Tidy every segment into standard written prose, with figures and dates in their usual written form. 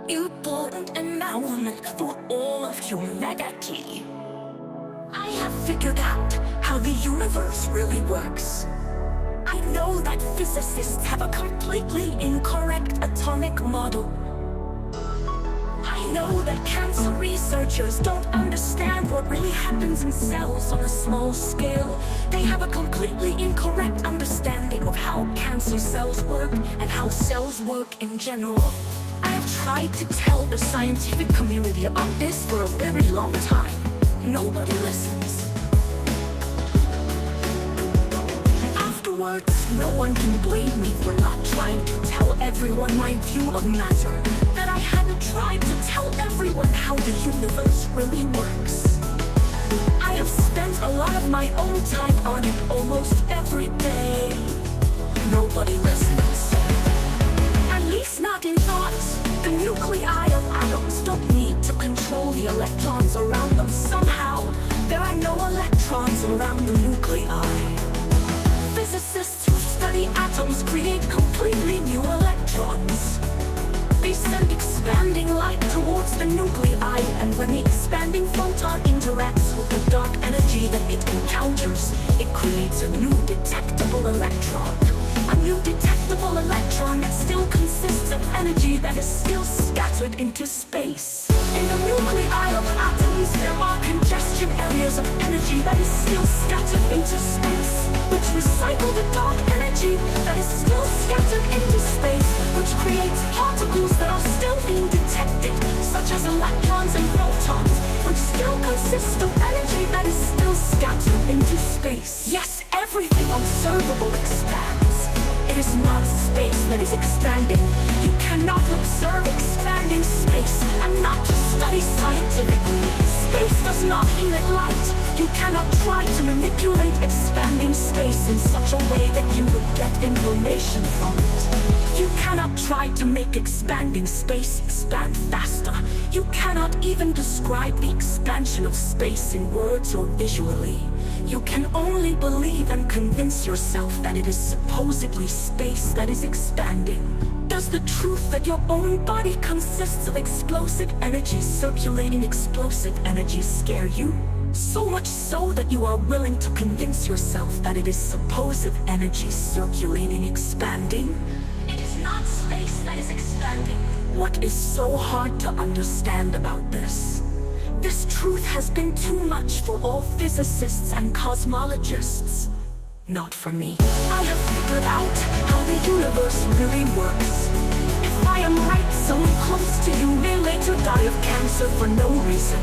important endowment for all of humanity. I have figured out how the universe really works. I know that physicists have a completely incorrect atomic model. I know that cancer researchers don't understand what really happens in cells on a small scale. They have a completely incorrect understanding of how cancer cells work and how cells work in general. I have tried to tell the scientific community about this for a very long time. Nobody listens. Afterwards, no one can blame me for not trying to tell everyone my view of matter. That I hadn't tried to tell everyone how the universe really works. I have spent a lot of my own time on it almost every day. Nobody listens. At least not in thoughts. The nuclei of atoms don't need to control the electrons around them somehow. There are no electrons around the nuclei. Physicists who study atoms create completely new electrons. They send expanding light towards the nuclei, and when the expanding photon interacts with the dark energy that it encounters, it creates a new detectable electron. A new detectable electron that still consists of energy that is still scattered into space. In the nuclei of atoms, there are congestion areas of energy that is still scattered into space, which recycle the dark energy that is still scattered into space, which creates particles that are still being detected, such as electrons and protons, which still consist of energy that is still scattered into space. Yes, everything observable expands. It is not space that is expanding. You cannot observe expanding space and not just study scientifically. Space does not emit light. You cannot try to manipulate expanding space in such a way that you would get information from it. You cannot try to make expanding space expand faster. You cannot even describe the expansion of space in words or visually. You can only believe and convince yourself that it is supposedly space that is expanding. Does the truth that your own body consists of explosive energy circulating explosive energy scare you? So much so that you are willing to convince yourself that it is supposed energy circulating expanding? It is not space that is expanding. What is so hard to understand about this? This truth has been too much for all physicists and cosmologists. Not for me. I have figured out how the universe really works. If I am right, someone close to you may later die of cancer for no reason.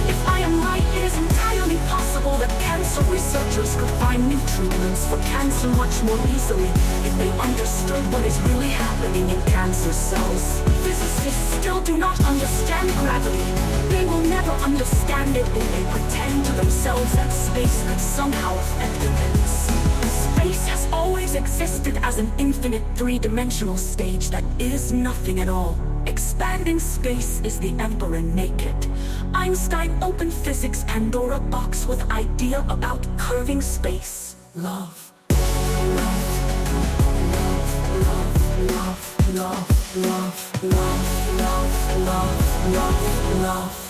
If I am right, it is entirely possible that cancer researchers could find new treatments for cancer much more easily if they understood what is really happening in cancer cells. Physicists still do not understand gravity. They will never understand it when they pretend to themselves that space could somehow affect events. Space has always existed as an infinite three-dimensional stage that is nothing at all. Expanding space is the emperor naked. Einstein opened physics' Pandora box with idea about curving space. Love. Love. Love. Love. Love. Love. Love. Love. Love. Love. Love.